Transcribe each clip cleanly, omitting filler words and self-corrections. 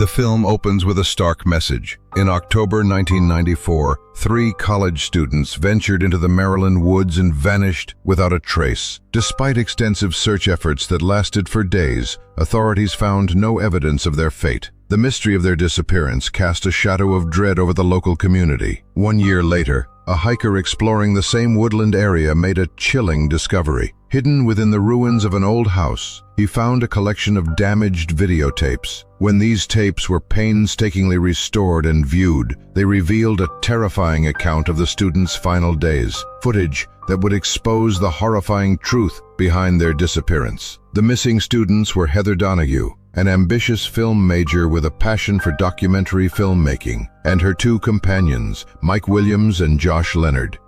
The film opens with a stark message. In October 1994, 3 college students ventured into the Maryland woods and vanished without a trace. Despite extensive search efforts that lasted for days, authorities found no evidence of their fate. The mystery of their disappearance cast a shadow of dread over the local community. 1 year later, a hiker exploring the same woodland area made a chilling discovery. Hidden within the ruins of an old house, he found a collection of damaged videotapes. When these tapes were painstakingly restored and viewed, they revealed a terrifying account of the students' final days, footage that would expose the horrifying truth behind their disappearance. The missing students were Heather Donahue, an ambitious film major with a passion for documentary filmmaking, and her 2 companions, Mike Williams and Josh Leonard.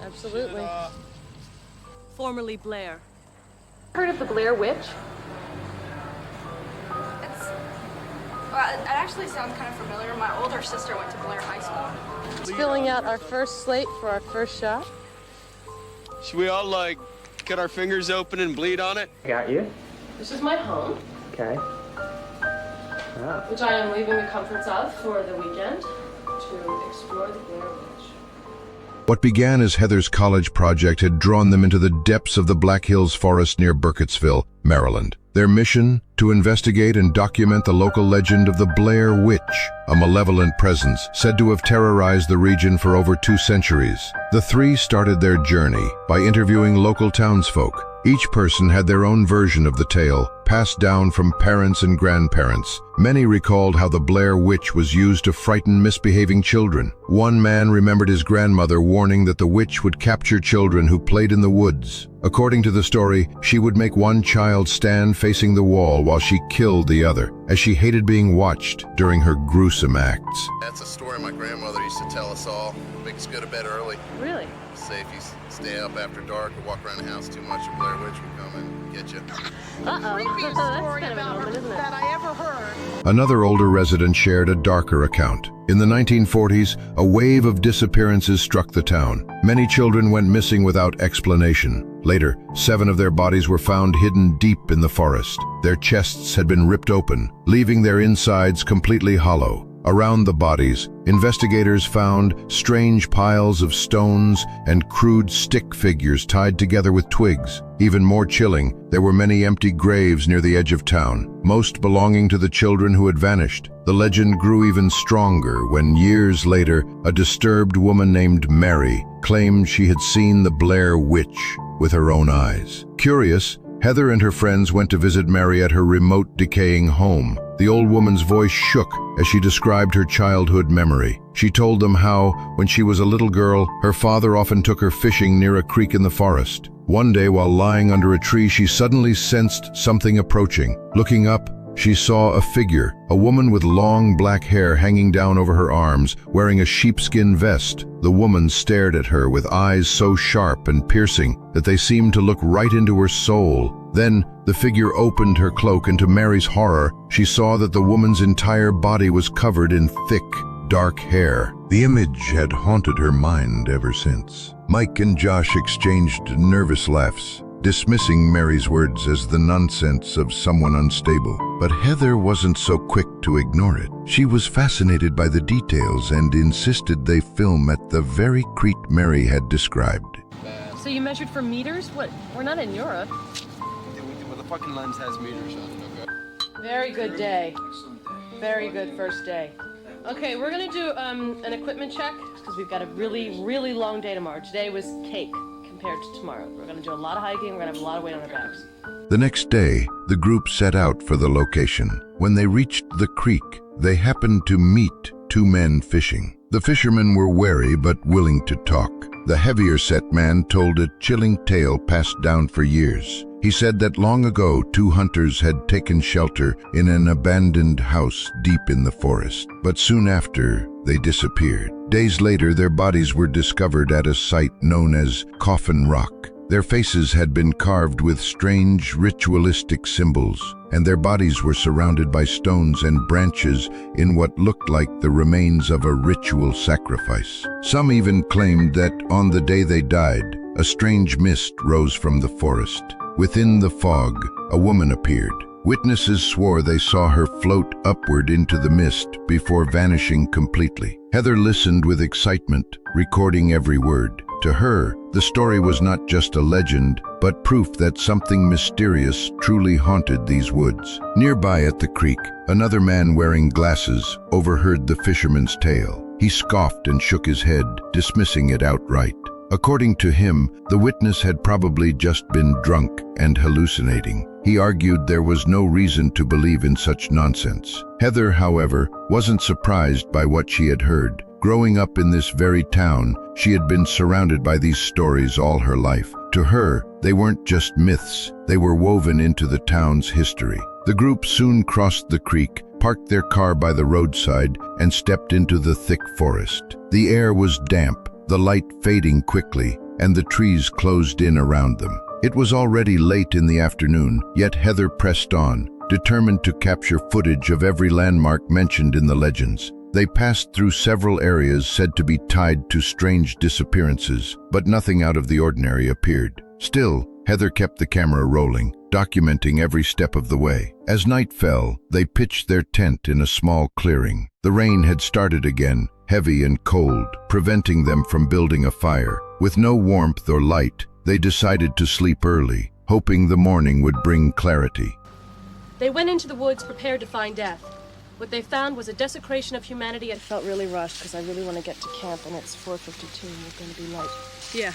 Absolutely. Formerly Blair. Heard of the Blair Witch? It actually sounds kind of familiar. My older sister went to Blair High School. It's filling out our first slate for our first shot. Should we all, cut our fingers open and bleed on it? Got you. This is my home, Okay. Oh. which I am leaving the comforts of for the weekend to explore the Blair Witch. What began as Heather's college project had drawn them into the depths of the Black Hills Forest near Burkittsville, Maryland. Their mission? To investigate and document the local legend of the Blair Witch, a malevolent presence said to have terrorized the region for over 2 centuries. The 3 started their journey by interviewing local townsfolk. Each person had their own version of the tale, passed down from parents and grandparents. Many recalled how the Blair Witch was used to frighten misbehaving children. One man remembered his grandmother warning that the witch would capture children who played in the woods. According to the story, she would make one child stand facing the wall while she killed the other, as she hated being watched during her gruesome acts. That's a story my grandmother used to tell us all. Make us go to bed early. Really? Say if you stay up after dark or walk around the house too much, a Blair Witch will come and get you. Creepiest story about her that I ever heard. Another older resident shared a darker account. In the 1940s, a wave of disappearances struck the town. Many children went missing without explanation. Later, 7 of their bodies were found hidden deep in the forest. Their chests had been ripped open, leaving their insides completely hollow. Around the bodies, investigators found strange piles of stones and crude stick figures tied together with twigs. Even more chilling, there were many empty graves near the edge of town, most belonging to the children who had vanished. The legend grew even stronger when years later, a disturbed woman named Mary claimed she had seen the Blair Witch with her own eyes. Curious, Heather and her friends went to visit Mary at her remote, decaying home. The old woman's voice shook as she described her childhood memory. She told them how, when she was a little girl, her father often took her fishing near a creek in the forest. One day, while lying under a tree, she suddenly sensed something approaching. Looking up, she saw a figure, a woman with long black hair hanging down over her arms, wearing a sheepskin vest. The woman stared at her with eyes so sharp and piercing that they seemed to look right into her soul. Then, the figure opened her cloak, and to Mary's horror, she saw that the woman's entire body was covered in thick, dark hair. The image had haunted her mind ever since. Mike and Josh exchanged nervous laughs, dismissing Mary's words as the nonsense of someone unstable. But Heather wasn't so quick to ignore it. She was fascinated by the details and insisted they film at the very creek Mary had described. So you measured for meters? What? We're not in Europe. Yeah, we do, but the fucking lens has meters on it, okay? Very good day. Very good first day. Okay, we're gonna do an equipment check because we've got a really, really long day tomorrow. Today was cake compared to tomorrow. We're gonna do a lot of hiking, we're gonna have a lot of weight on our backs. The next day, the group set out for the location. When they reached the creek, they happened to meet 2 men fishing. The fishermen were wary but willing to talk. The heavier-set man told a chilling tale passed down for years. He said that long ago, 2 hunters had taken shelter in an abandoned house deep in the forest. But soon after, they disappeared. Days later, their bodies were discovered at a site known as Coffin Rock. Their faces had been carved with strange ritualistic symbols, and their bodies were surrounded by stones and branches in what looked like the remains of a ritual sacrifice. Some even claimed that on the day they died, a strange mist rose from the forest. Within the fog, a woman appeared, Witnesses swore they saw her float upward into the mist before vanishing completely. Heather listened with excitement, recording every word. To her, the story was not just a legend, but proof that something mysterious truly haunted these woods. Nearby at the creek, another man wearing glasses overheard the fisherman's tale. He scoffed and shook his head, dismissing it outright. According to him, the witness had probably just been drunk and hallucinating. He argued there was no reason to believe in such nonsense. Heather, however, wasn't surprised by what she had heard. Growing up in this very town, she had been surrounded by these stories all her life. To her, they weren't just myths, they were woven into the town's history. The group soon crossed the creek, parked their car by the roadside, and stepped into the thick forest. The air was damp, the light fading quickly, and the trees closed in around them. It was already late in the afternoon, yet Heather pressed on, determined to capture footage of every landmark mentioned in the legends. They passed through several areas said to be tied to strange disappearances, but nothing out of the ordinary appeared. Still, Heather kept the camera rolling, documenting every step of the way. As night fell, they pitched their tent in a small clearing. The rain had started again, heavy and cold, preventing them from building a fire. With no warmth or light, they decided to sleep early, hoping the morning would bring clarity. They went into the woods prepared to find death. What they found was a desecration of humanity. It felt really rushed because I really want to get to camp, and it's 4:52 and it's going to be light. Yeah.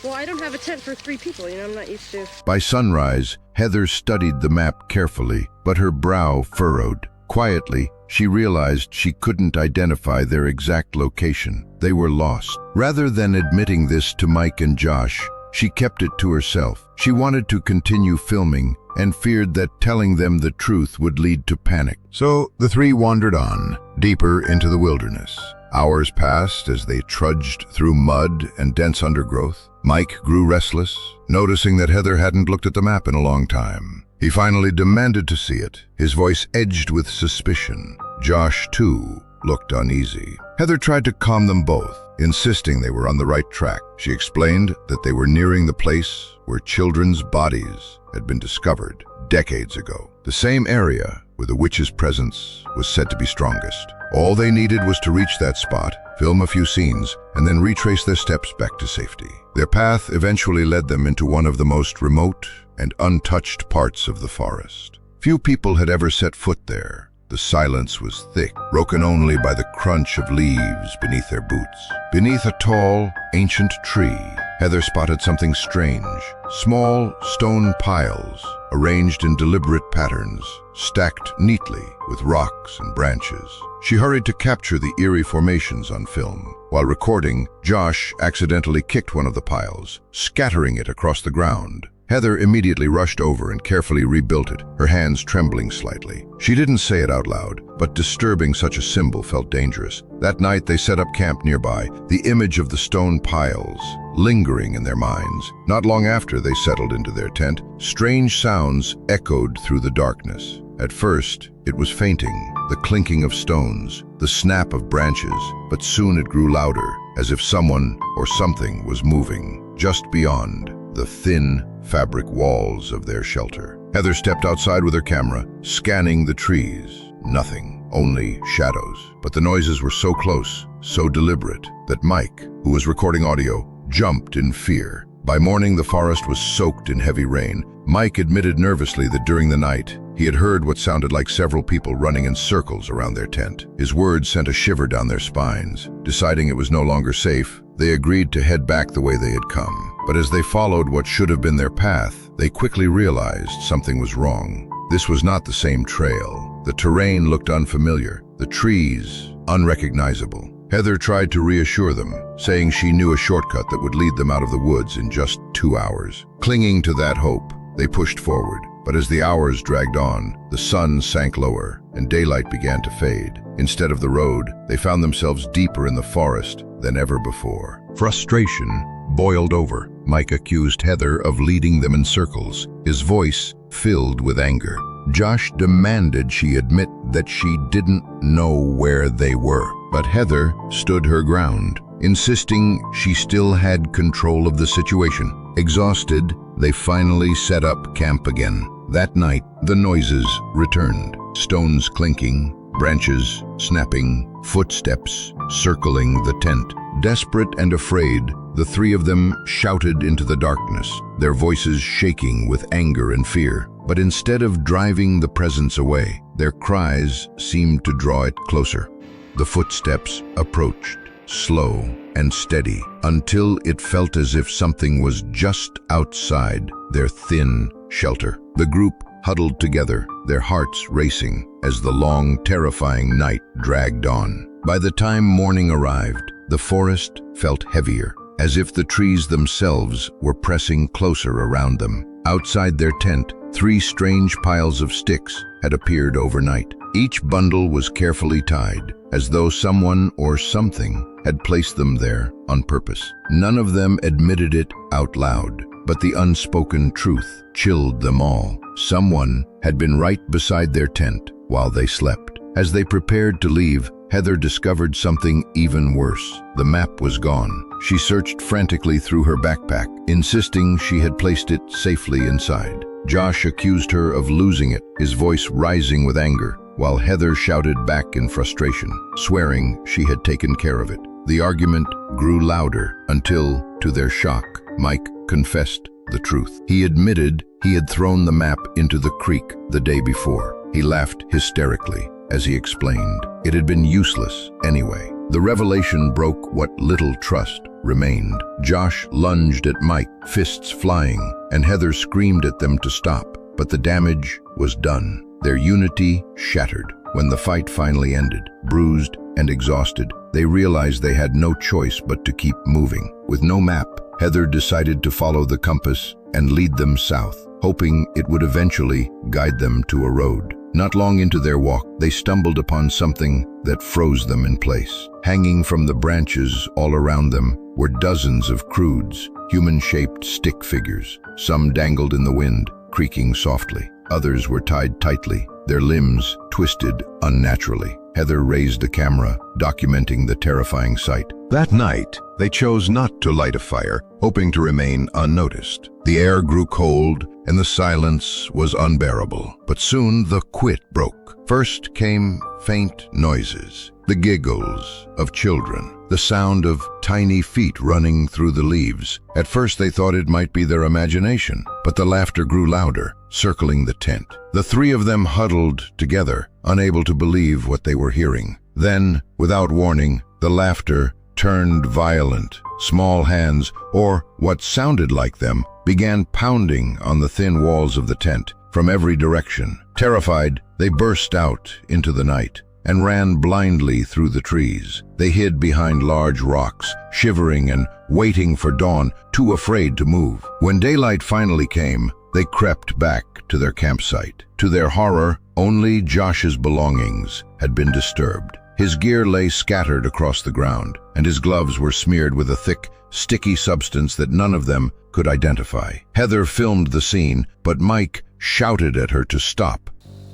Well, I don't have a tent for 3 people, I'm not used to. By sunrise, Heather studied the map carefully, but her brow furrowed. Quietly, she realized she couldn't identify their exact location. They were lost. Rather than admitting this to Mike and Josh, she kept it to herself. She wanted to continue filming and feared that telling them the truth would lead to panic. So the three wandered on, deeper into the wilderness. Hours passed as they trudged through mud and dense undergrowth. Mike grew restless, noticing that Heather hadn't looked at the map in a long time. He finally demanded to see it, his voice edged with suspicion. Josh, too, looked uneasy. Heather tried to calm them both, insisting they were on the right track. She explained that they were nearing the place where children's bodies had been discovered decades ago. The same area where the witch's presence was said to be strongest. All they needed was to reach that spot, film a few scenes, and then retrace their steps back to safety. Their path eventually led them into one of the most remote and untouched parts of the forest. Few people had ever set foot there. The silence was thick, broken only by the crunch of leaves beneath their boots. Beneath a tall, ancient tree, Heather spotted something strange. Small stone piles, arranged in deliberate patterns, stacked neatly with rocks and branches. She hurried to capture the eerie formations on film. While recording, Josh accidentally kicked one of the piles, scattering it across the ground. Heather immediately rushed over and carefully rebuilt it, her hands trembling slightly. She didn't say it out loud, but disturbing such a symbol felt dangerous. That night they set up camp nearby, the image of the stone piles lingering in their minds. Not long after they settled into their tent, strange sounds echoed through the darkness. At first, it was fainting, the clinking of stones, the snap of branches, but soon it grew louder, as if someone or something was moving just beyond the thin fabric walls of their shelter. Heather stepped outside with her camera, scanning the trees. Nothing, only shadows. But the noises were so close, so deliberate, that Mike, who was recording audio, jumped in fear. By morning, the forest was soaked in heavy rain. Mike admitted nervously that during the night, he had heard what sounded like several people running in circles around their tent. His words sent a shiver down their spines. Deciding it was no longer safe, they agreed to head back the way they had come. But as they followed what should have been their path, they quickly realized something was wrong. This was not the same trail. The terrain looked unfamiliar, the trees unrecognizable. Heather tried to reassure them, saying she knew a shortcut that would lead them out of the woods in just 2 hours. Clinging to that hope, they pushed forward. But as the hours dragged on, the sun sank lower and daylight began to fade. Instead of the road, they found themselves deeper in the forest than ever before. Frustration boiled over. Mike accused Heather of leading them in circles, his voice filled with anger. Josh demanded she admit that she didn't know where they were. But Heather stood her ground, insisting she still had control of the situation. Exhausted, they finally set up camp again. That night, the noises returned. Stones clinking, branches snapping, footsteps circling the tent. Desperate and afraid, the three of them shouted into the darkness, their voices shaking with anger and fear. But instead of driving the presence away, their cries seemed to draw it closer. The footsteps approached, slow and steady, until it felt as if something was just outside their thin shelter. The group huddled together, their hearts racing as the long, terrifying night dragged on. By the time morning arrived, the forest felt heavier, as if the trees themselves were pressing closer around them. Outside their tent, 3 strange piles of sticks had appeared overnight. Each bundle was carefully tied, as though someone or something had placed them there on purpose. None of them admitted it out loud, but the unspoken truth chilled them all. Someone had been right beside their tent while they slept. As they prepared to leave, Heather discovered something even worse. The map was gone. She searched frantically through her backpack, insisting she had placed it safely inside. Josh accused her of losing it, his voice rising with anger, while Heather shouted back in frustration, swearing she had taken care of it. The argument grew louder until, to their shock, Mike confessed the truth. He admitted he had thrown the map into the creek the day before. He laughed hysterically as he explained it had been useless anyway. The revelation broke what little trust remained. Josh lunged at Mike, fists flying, and Heather screamed at them to stop. But the damage was done. Their unity shattered. When the fight finally ended, bruised and exhausted, they realized they had no choice but to keep moving. With no map, Heather decided to follow the compass and lead them south, hoping it would eventually guide them to a road. Not long into their walk, they stumbled upon something that froze them in place. Hanging from the branches all around them were dozens of crudes, human-shaped stick figures. Some dangled in the wind, creaking softly. Others were tied tightly, their limbs twisted unnaturally. Heather raised a camera, documenting the terrifying sight. That night, they chose not to light a fire, hoping to remain unnoticed. The air grew cold, and the silence was unbearable. But soon the quit broke. First came faint noises, the giggles of children, the sound of tiny feet running through the leaves. At first they thought it might be their imagination, but the laughter grew louder, circling the tent. The three of them huddled together, unable to believe what they were hearing. Then, without warning, the laughter turned violent. Small hands, or what sounded like them, began pounding on the thin walls of the tent from every direction. Terrified, they burst out into the night and ran blindly through the trees. They hid behind large rocks, shivering and waiting for dawn, too afraid to move. When daylight finally came, they crept back to their campsite. To their horror, only Josh's belongings had been disturbed. His gear lay scattered across the ground, and his gloves were smeared with a thick, sticky substance that none of them could identify. Heather filmed the scene, but Mike shouted at her to stop.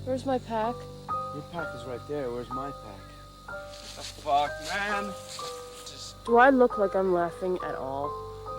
Where's my pack? Your pack is right there. Where's my pack? What the fuck, man? Do I look like I'm laughing at all?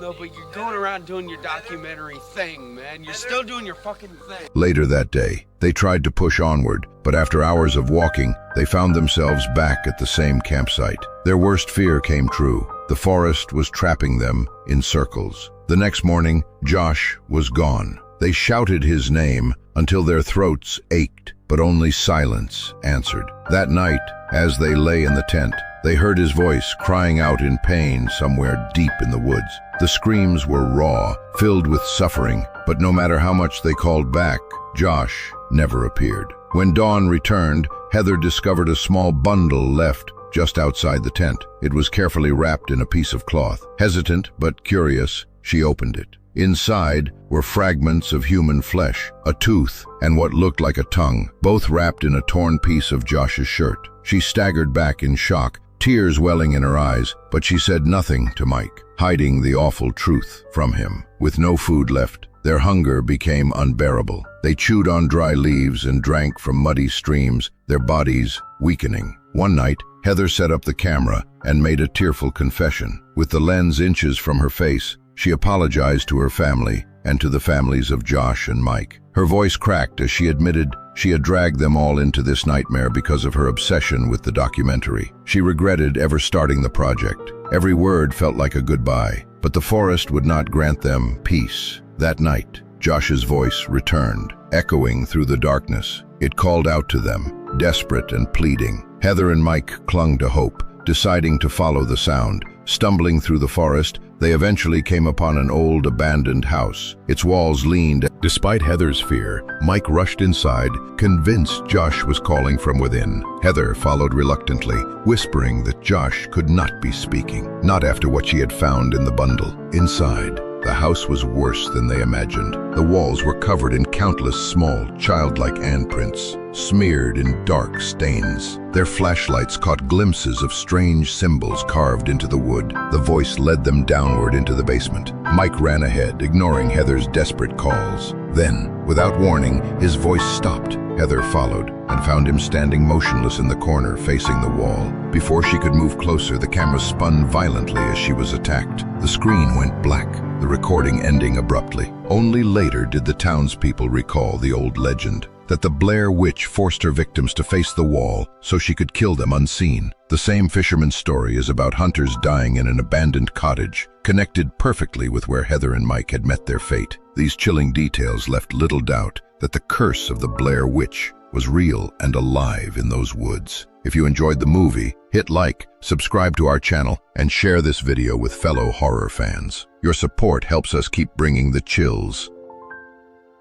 No, but you're going around doing your documentary thing, man. You're still doing your fucking thing. Later that day, they tried to push onward, but after hours of walking, they found themselves back at the same campsite. Their worst fear came true. The forest was trapping them in circles. The next morning, Josh was gone. They shouted his name until their throats ached, but only silence answered. That night, as they lay in the tent, they heard his voice crying out in pain somewhere deep in the woods. The screams were raw, filled with suffering, but no matter how much they called back, Josh never appeared. When dawn returned, Heather discovered a small bundle left just outside the tent. It was carefully wrapped in a piece of cloth. Hesitant but curious, she opened it. Inside were fragments of human flesh, a tooth, and what looked like a tongue, both wrapped in a torn piece of Josh's shirt. She staggered back in shock, tears welling in her eyes, but she said nothing to Mike, hiding the awful truth from him. With no food left, their hunger became unbearable. They chewed on dry leaves and drank from muddy streams, their bodies weakening. One night, Heather set up the camera and made a tearful confession. With the lens inches from her face, she apologized to her family and to the families of Josh and Mike. Her voice cracked as she admitted she had dragged them all into this nightmare because of her obsession with the documentary. She regretted ever starting the project. Every word felt like a goodbye, but the forest would not grant them peace. That night, Josh's voice returned, echoing through the darkness. It called out to them, desperate and pleading. Heather and Mike clung to hope, deciding to follow the sound. Stumbling through the forest, they eventually came upon an old, abandoned house. Its walls leaned. Despite Heather's fear, Mike rushed inside, convinced Josh was calling from within. Heather followed reluctantly, whispering that Josh could not be speaking, not after what she had found in the bundle. Inside, the house was worse than they imagined. The walls were covered in countless small, childlike handprints, smeared in dark stains. Their flashlights caught glimpses of strange symbols carved into the wood. The voice led them downward into the basement. Mike ran ahead, ignoring Heather's desperate calls. Then, without warning, his voice stopped. Heather followed and found him standing motionless in the corner facing the wall. Before she could move closer, the camera spun violently as she was attacked. The screen went black, the recording ending abruptly. Only later did the townspeople recall the old legend that the Blair Witch forced her victims to face the wall so she could kill them unseen. The same fisherman's story is about hunters dying in an abandoned cottage, connected perfectly with where Heather and Mike had met their fate. These chilling details left little doubt that the curse of the Blair Witch was real and alive in those woods. If you enjoyed the movie, hit like, subscribe to our channel, and share this video with fellow horror fans. Your support helps us keep bringing the chills